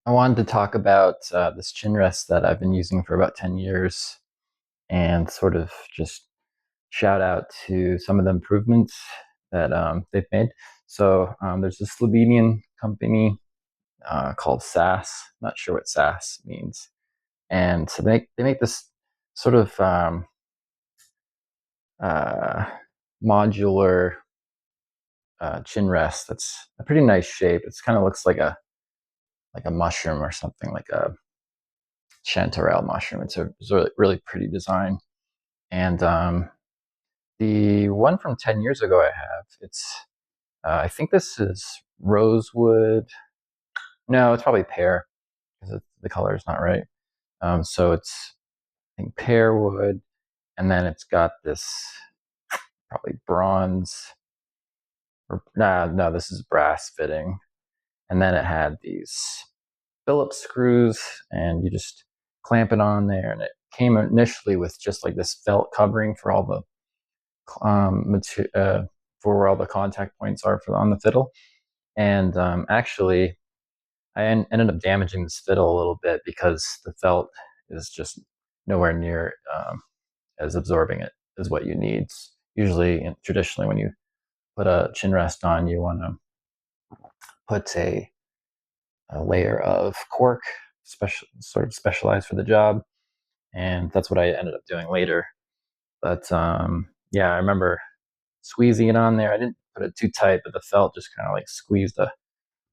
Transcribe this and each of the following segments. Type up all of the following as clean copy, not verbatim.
I wanted to talk about this chinrest that I've been using for about 10 years and sort of just shout out to some of the improvements that they've made. So there's this Slovenian company called SAS. Not sure what SAS means. And so they make this sort of uh, modular chin rest that's a pretty nice shape. It kind of looks like a mushroom or something, like a chanterelle mushroom. It's a really pretty design. And the one from 10 years ago I have, I think this is rosewood. No, it's probably pear because the color is not right. So it's, I think, pear wood. And then it's got this probably bronze, or no, this is brass fitting. And then it had these Phillips screws, and you just clamp it on there. And it came initially with just like this felt covering for all the for where all the contact points are on the fiddle. And actually, ended up damaging this fiddle a little bit because the felt is just nowhere near as absorbing it as what you need. Usually, traditionally, when you put a chin rest on, you want to put a layer of cork, sort of specialized for the job, and that's what I ended up doing later. But yeah, I remember squeezing it on there. I didn't put it too tight, but the felt just kind of like squeezed a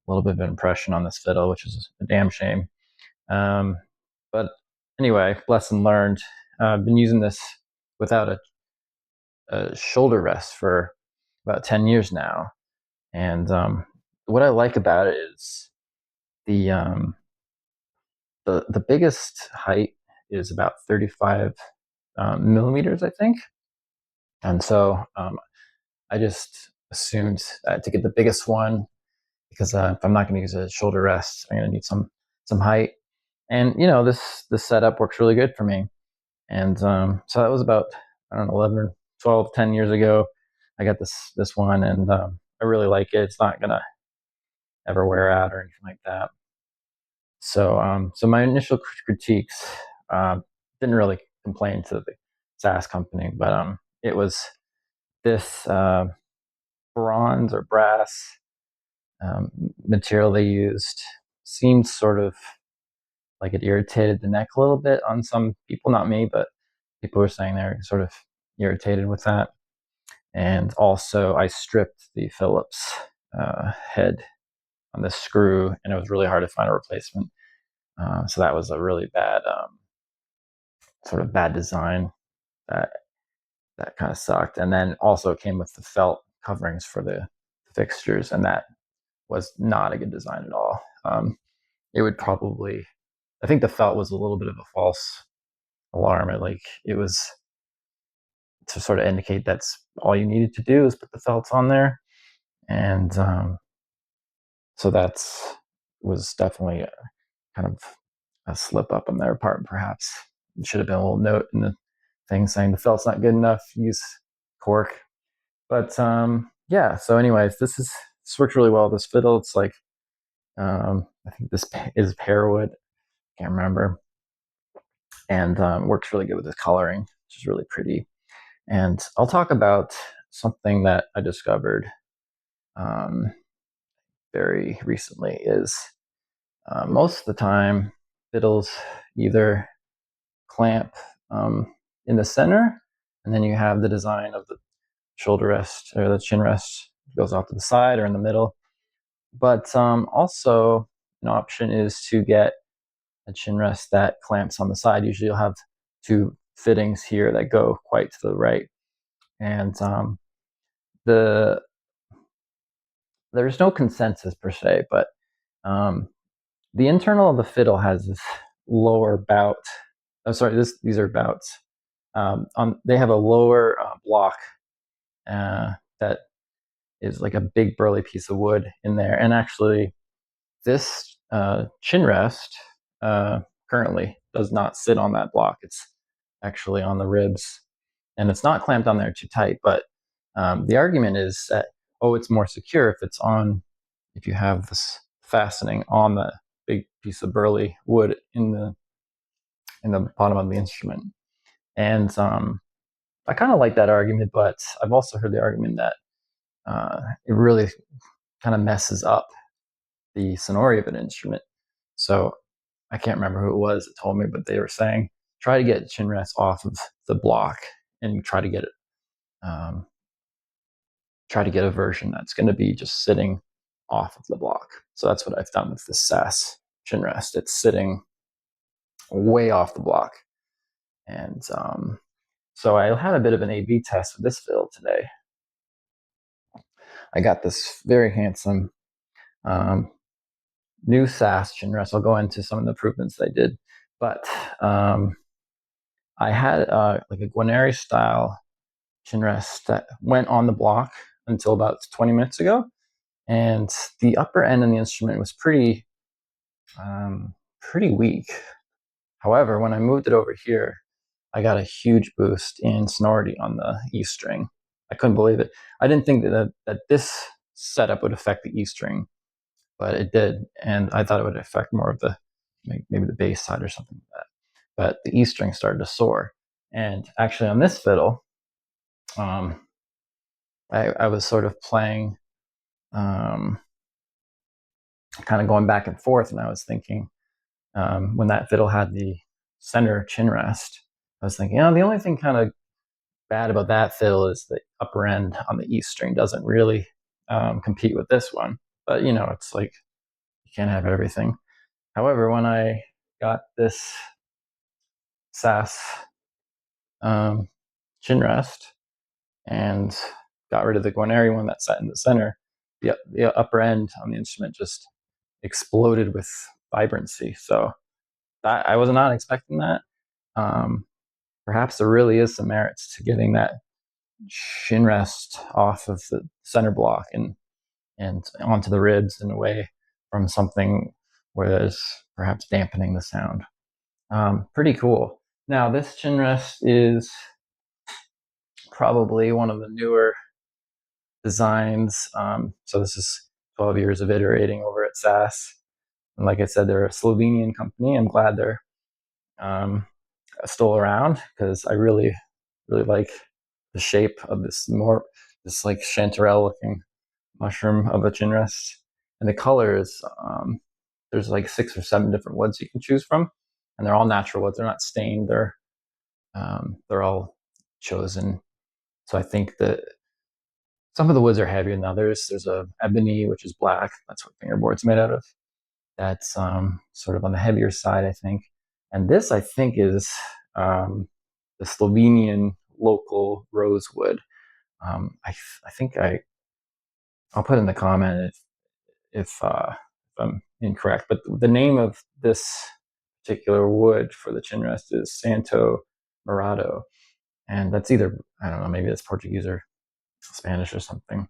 little bit of an impression on this fiddle, which is a damn shame. Um, but anyway, lesson learned. I've been using this without a shoulder rest for about 10 years now. And what I like about it is the the biggest height is about 35 millimeters, I think. And so I just assumed to get the biggest one because if I'm not going to use a shoulder rest, I'm going to need some height. And this setup works really good for me. And so that was about, I don't know, 11, 12, 10 years ago. I got this one, and I really like it. It's not gonna ever wear out or anything like that. So my initial critiques, didn't really complain to the SAS company, but it was this bronze or brass um, material they used seemed sort of like it irritated the neck a little bit on some people, not me, but people were saying they're sort of irritated with that. And also, I stripped the Phillips head on the screw, and it was really hard to find a replacement. So that was a really bad, sort of bad design. That that kind of sucked. And then also it came with the felt coverings for the fixtures, and that was not a good design at all. It would probably, I think the felt was a little bit of a false alarm. It was to sort of indicate that's all you needed to do is put the felts on there, and so that's was definitely kind of a slip up on their part. Perhaps it should have been a little note in the thing saying the felt's not good enough. Use cork. But yeah. So, anyways, this works really well. This fiddle, it's like I think this is pearwood. Can't remember, and works really good with the coloring, which is really pretty. And I'll talk about something that I discovered um, very recently. Is most of the time fiddles either clamp in the center, and then you have the design of the shoulder rest or the chin rest goes off to the side or in the middle. But also, an option is to get a chin rest that clamps on the side. Usually, you'll have two fittings here that go quite to the right, and the there's no consensus per se, but um, the internal of the fiddle has this lower bout. Oh, sorry, these are bouts. They have a lower block that is like a big burly piece of wood in there, and actually, this chin rest currently does not sit on that block. It's actually on the ribs, and it's not clamped on there too tight. But the argument is that, oh, it's more secure if it's on, if you have this fastening on the big piece of burly wood in the bottom of the instrument. And I kind of like that argument, but I've also heard the argument that it really kind of messes up the sonority of an instrument. So I can't remember who it was that told me, but they were saying try to get chin rest off of the block and try to get it. Try to get a version that's going to be just sitting off of the block. So that's what I've done with the SAS chin rest. It's sitting way off the block. And so I had a bit of an A/B test with this fiddle today. I got this very handsome new SAS chin rest. I'll go into some of the improvements I did. But I had like a Guarneri style chin rest that went on the block until about 20 minutes ago. And the upper end of the instrument was pretty weak. However, when I moved it over here, I got a huge boost in sonority on the E string. I couldn't believe it. I didn't think that this setup would affect the E string, but it did. And I thought it would affect more of the, maybe the bass side or something like that. But the E string started to soar. And actually on this fiddle, I was sort of playing, kind of going back and forth, and I was thinking, when that fiddle had the center chin rest, I was thinking, the only thing kind of bad about that fiddle is the upper end on the E string doesn't really compete with this one. But it's like you can't have everything. However, when I got this SAS chin rest and got rid of the Guarneri one that sat in the center, the upper end on the instrument just exploded with vibrancy. So I was not expecting that. Perhaps there really is some merits to getting that chin rest off of the center block and onto the ribs and away from something where there's perhaps dampening the sound. Pretty cool. Now this chin rest is probably one of the newer designs. So this is 12 years of iterating over at SAS. And like I said, they're a Slovenian company. I'm glad they're still around because I really like the shape of this like chanterelle looking mushroom of a chin rest. And the colors, there's like 6 or 7 different woods you can choose from, and they're all natural woods. They're not stained. They're all chosen. So I think that some of the woods are heavier than others. There's a ebony, which is black. That's what fingerboard's made out of. That's sort of on the heavier side, I think. And this, I think, is the Slovenian local rosewood. I think I'll put in the comment if I'm incorrect, but the name of this particular wood for the chin rest is Santo Morado, and that's either, I don't know, maybe it's Portuguese or Spanish or something.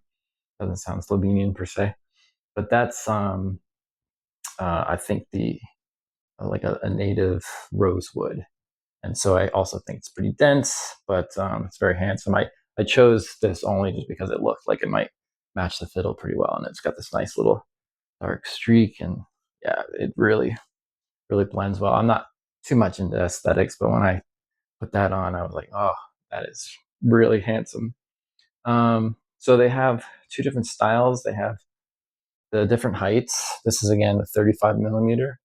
Doesn't sound Slovenian per se, but that's I think the like a native rosewood. And so I also think it's pretty dense, but it's very handsome. I chose this only just because it looked like it might match the fiddle pretty well, and it's got this nice little dark streak, and yeah, it really blends well. I'm not too much into aesthetics, but when I put that on, I was like, oh, that is really handsome. So they have 2 different styles. They have the different heights. This is again the 35 millimeter,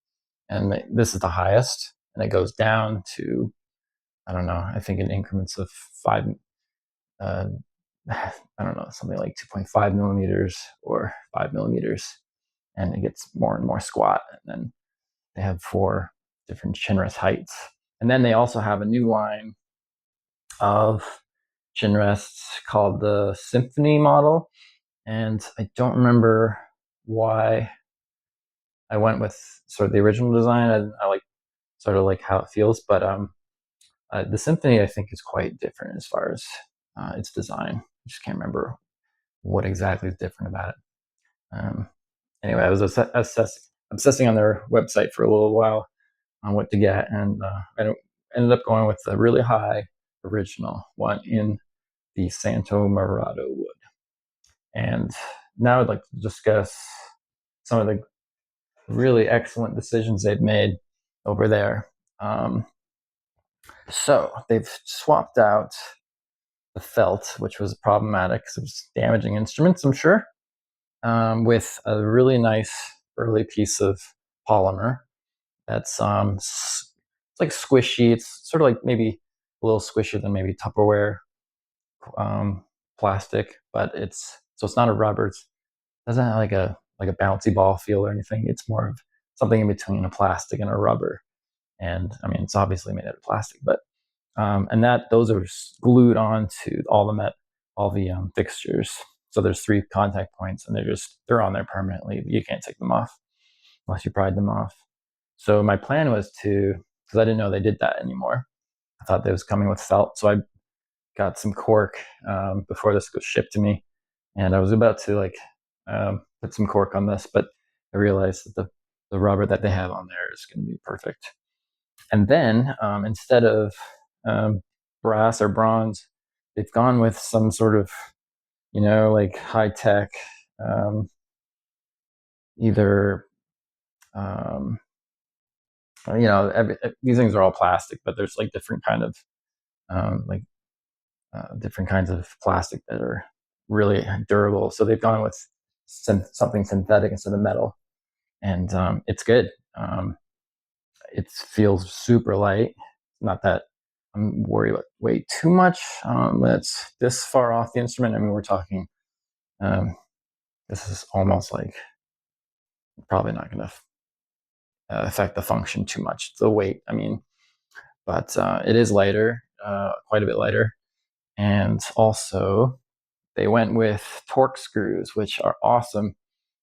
and this is the highest, and it goes down to, I don't know, I think in increments of 5, I don't know, something like 2.5 millimeters or 5 millimeters, and it gets more and more squat. And then they have 4 different chin rest heights. And then they also have a new line of chin rests called the Symphony model. And I don't remember why I went with sort of the original design. I like sort of like how it feels, but the Symphony, I think, is quite different as far as its design. I just can't remember what exactly is different about it. Anyway, I was obsessing on their website for a little while on what to get, and I ended up going with the really high original one in the Santo Morado wood. And now I'd like to discuss some of the really excellent decisions they've made over there. So they've swapped out the felt, which was problematic because it was damaging instruments, I'm sure, with a really nice early piece of polymer that's it's like squishy. It's sort of like maybe a little squishier than maybe Tupperware plastic, but it's not a rubber. It doesn't have like a bouncy ball feel or anything. It's more of something in between a plastic and a rubber. And I mean, it's obviously made out of plastic, but and that those are glued onto all the fixtures. So there's 3 contact points, and they're on there permanently. You can't take them off unless you pried them off. So my plan was because I didn't know they did that anymore. I thought they was coming with felt, so I got some cork before this was shipped to me, and I was about to put some cork on this, but I realized that the rubber that they have on there is going to be perfect. And then instead of brass or bronze, they've gone with some sort of like high tech, either these things are all plastic, but there's like different kind of like different kinds of plastic that are really durable. So they've gone with something synthetic instead of metal, and it's good. It feels super light. Not that I'm worried about weight too much when it's this far off the instrument. I mean, we're talking. This is almost like probably not going to affect the function too much. The weight, I mean, but it is lighter, quite a bit lighter, and also they went with torque screws, which are awesome.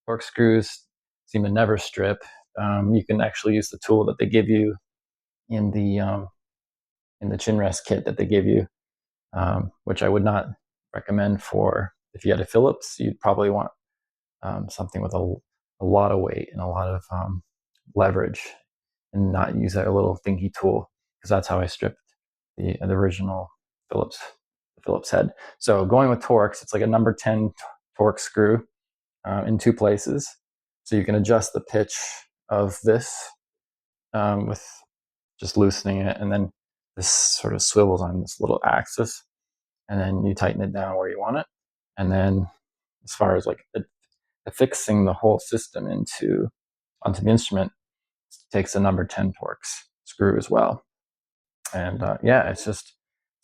Torque screws seem to never strip. You can actually use the tool that they give you in the chinrest kit that they give you, which I would not recommend for if you had a Phillips. You'd probably want something with a lot of weight and a lot of leverage, and not use that little thinky tool, because that's how I stripped the original Phillips head. So going with Torx, it's like a number 10 Torx screw in 2 places. So you can adjust the pitch of this with just loosening it, and then this sort of swivels on this little axis, and then you tighten it down where you want it. And then as far as like affixing the whole system onto the instrument, it takes a number 10 Torx screw as well. And it's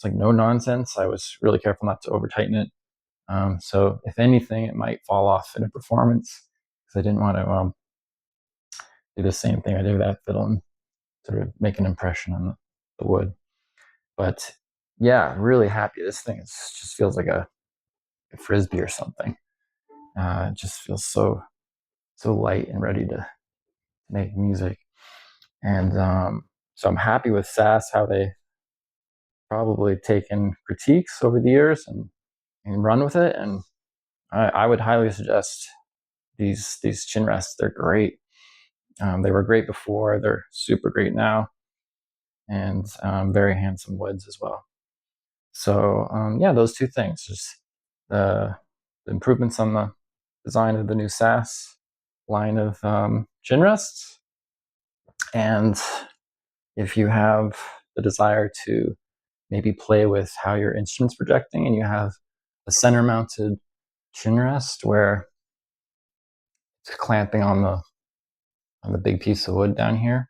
like no nonsense. I was really careful not to over tighten it. So if anything, it might fall off in a performance, because I didn't want to do the same thing I did with that fiddle and sort of make an impression on the wood. But yeah, really happy. This thing just feels like a frisbee or something. It just feels so light and ready to make music. And so I'm happy with SAS, how they probably taken critiques over the years and run with it. And I would highly suggest these chinrests. They're great. They were great before. They're super great now, and very handsome woods as well. So those 2 things, just the improvements on the design of the new SAS line of chinrests, and if you have the desire to maybe play with how your instrument's projecting, and you have a center mounted chinrest where it's clamping on the big piece of wood down here,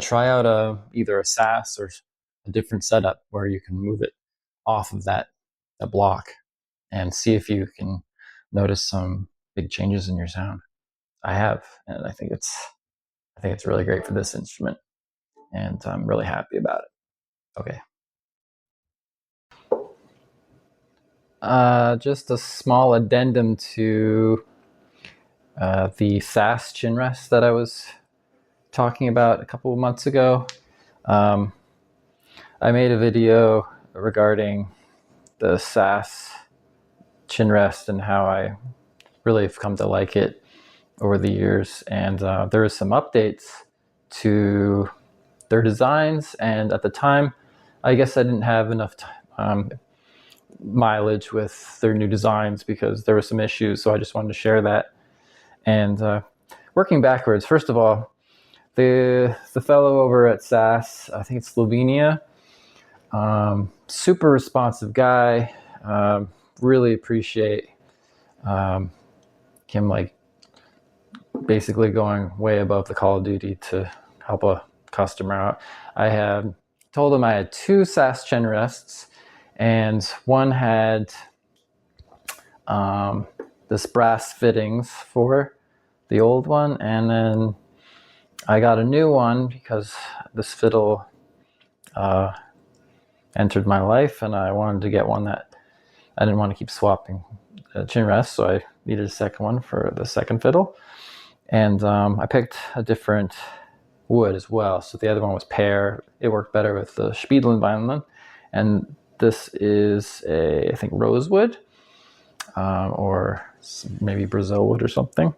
try out either a SAS or a different setup where you can move it off of that block, and see if you can notice some big changes in your sound. I have, and I think it's really great for this instrument, and I'm really happy about it. Okay. Just a small addendum to the SAS chinrest that I was talking about a couple of months ago. I made a video regarding the SAS chinrest and how I really have come to like it over the years, and there was some updates to their designs, and at the time I guess I didn't have enough mileage with their new designs because there were some issues, so I just wanted to share that. And working backwards, first of all, the fellow over at SAS, I think it's Slovenia, super responsive guy. Really appreciate him, like, basically going way above the call of duty to help a customer out. I had told him I had 2 SAS chinrests, and one had this brass fittings for the old one, and then I got a new one because this fiddle entered my life, and I wanted to get one that I didn't want to keep swapping chin rests, so I needed a second one for the second fiddle. And I picked a different wood as well. So the other one was pear. It worked better with the Spiedlin violin. And this is I think rosewood, or maybe Brazil wood or something.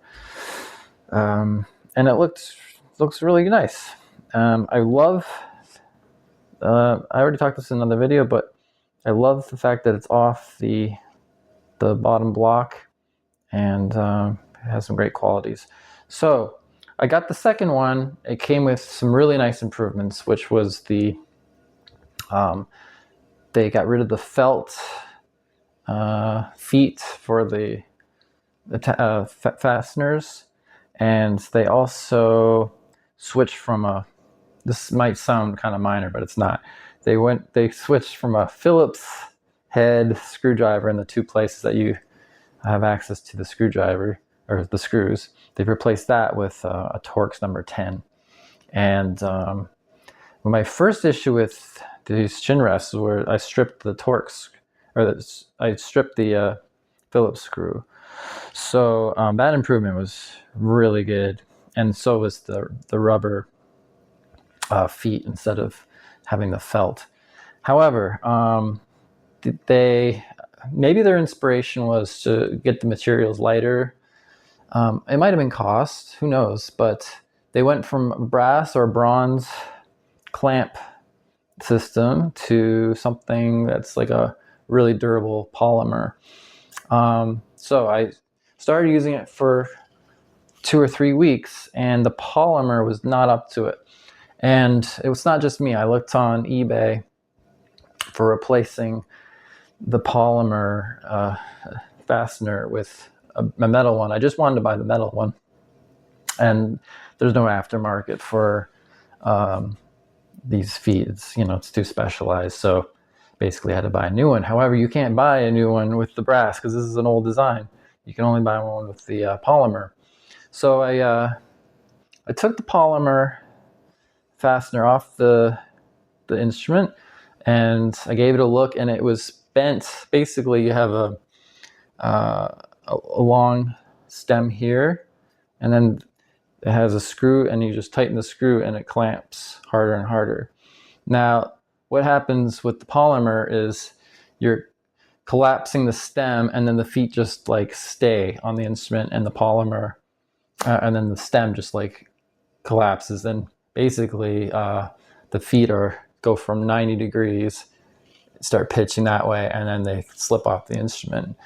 And it looks really nice. I love, I already talked this in another video, but I love the fact that it's off the bottom block, and it has some great qualities. So I got the second one. It came with some really nice improvements, which was they got rid of the felt feet for the fasteners, and they also switched from this might sound kind of minor, but it's not. They switched from a Phillips head screwdriver in the 2 places that you have access to the screwdriver or the screws. They've replaced that with a Torx number 10. And my first issue with these chin rests were I stripped the Torx, or I stripped the Phillips screw. So that improvement was really good, and so was the rubber feet instead of having the felt. However, maybe their inspiration was to get the materials lighter. It might have been cost, who knows, but they went from brass or bronze clamp system to something that's like a really durable polymer. So I started using it for 2 or 3 weeks, and the polymer was not up to it. And it was not just me. I looked on eBay for replacing the polymer fastener with a metal one. I just wanted to buy the metal one, and there's no aftermarket for these feet. It's too specialized, so basically I had to buy a new one. However, you can't buy a new one with the brass because this is an old design. You can only buy one with the polymer. So I took the polymer fastener off the instrument, and I gave it a look, and it was bent. Basically, you have a long stem here, and then it has a screw, and you just tighten the screw, and it clamps harder and harder. Now, what happens with the polymer is you're collapsing the stem, and then the feet just like stay on the instrument, and the polymer, and then the stem just like collapses, and basically the feet go from 90 degrees, start pitching that way, and then they slip off the instrument.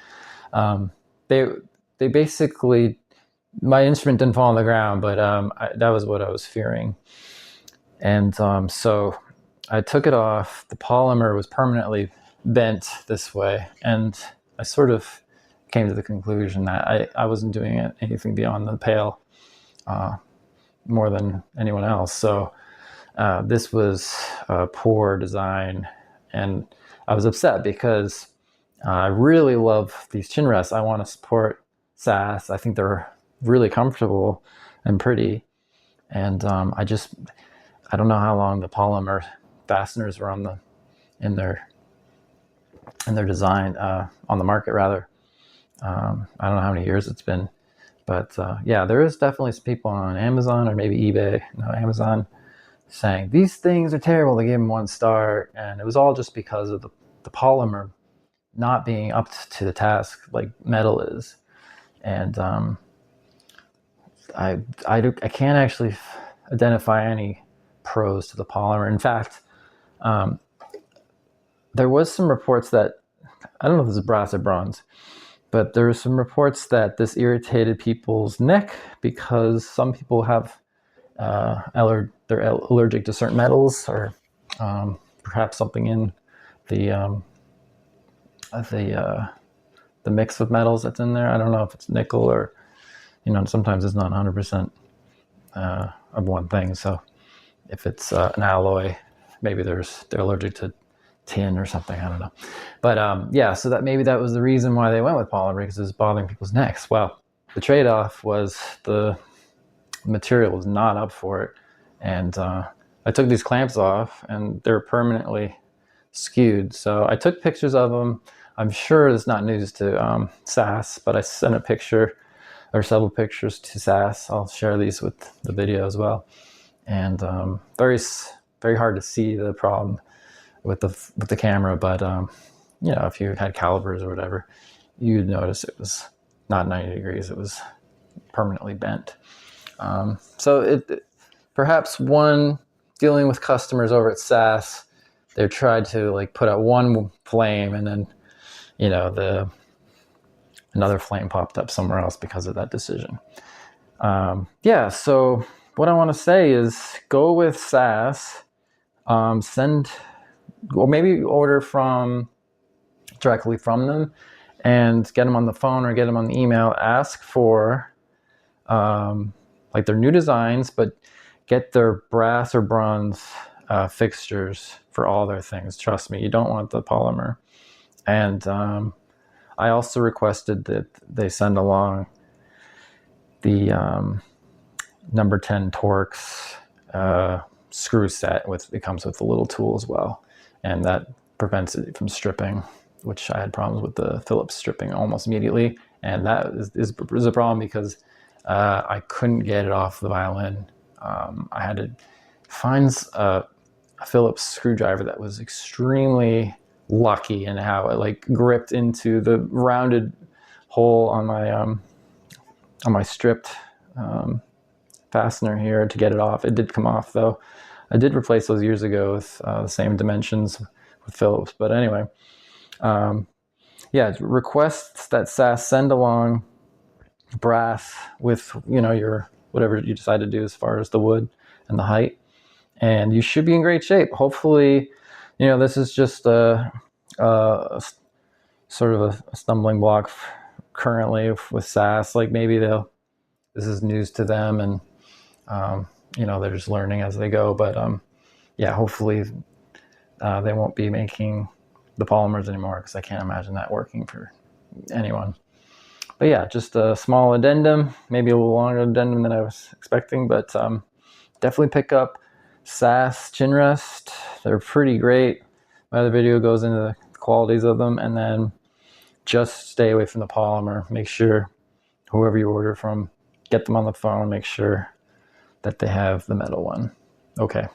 They basically, my instrument didn't fall on the ground, but that was what I was fearing. And so I took it off. The polymer was permanently bent this way, and I sort of came to the conclusion that I wasn't doing anything beyond the pale more than anyone else. So this was a poor design, and I was upset because I really love these chin rests. I want to support SAS. I think they're really comfortable and pretty, and I don't know how long the polymer fasteners were in their design, on the market rather. I don't know how many years it's been, but yeah, there is definitely some people on Amazon or maybe eBay, Amazon, saying these things are terrible. They gave them 1 star, and it was all just because of the polymer not being up to the task like metal is. And I can't actually identify any pros to the polymer. In fact, there was some reports that, I don't know if this is brass or bronze, But there were some reports that this irritated people's neck because some people have they're allergic to certain metals, or perhaps something in the the mix of metals that's in there. I don't know if it's nickel or, sometimes it's not 100% of one thing. So if it's an alloy, maybe they're allergic to tin or something. I don't know. But yeah, so that maybe that was the reason why they went with polymer, because it was bothering people's necks. Well, the trade-off was the material was not up for it, and I took these clamps off, and they're permanently skewed. So I took pictures of them. I'm sure it's not news to SAS, but I sent a picture or several pictures to SAS. I'll share these with the video as well. And very hard to see the problem with the camera, but if you had calipers or whatever, you'd notice it was not 90 degrees. It was permanently bent. So it perhaps one dealing with customers over at SAS, they tried to like put out one flame, and then another flame popped up somewhere else because of that decision. Yeah, so what I want to say is go with SAS. Maybe order directly from them and get them on the phone or get them on the email. Ask for like their new designs, but get their brass or bronze fixtures for all their things. Trust me, you don't want the polymer. And I also requested that they send along the number 10 Torx screw set. It comes with a little tool as well, and that prevents it from stripping, which I had problems with the Phillips stripping almost immediately. And that is a problem because I couldn't get it off the violin. I had to find a Phillips screwdriver that was extremely lucky in how it like gripped into the rounded hole on my stripped fastener here to get it off. It did come off though. I did replace those years ago with the same dimensions with Phillips. But anyway, yeah, requests that SAS send along brass with your whatever you decide to do as far as the wood and the height, and you should be in great shape. Hopefully, this is just a sort of a stumbling block currently with SAS. Like maybe this is news to them, and they're just learning as they go. But yeah, hopefully they won't be making the polymers anymore, because I can't imagine that working for anyone. But yeah, just a small addendum, maybe a little longer addendum than I was expecting, but definitely pick up SAS chinrest. They're pretty great. My other video goes into the qualities of them, and then just stay away from the polymer. Make sure whoever you order from, get them on the phone, make sure that they have the metal one. Okay.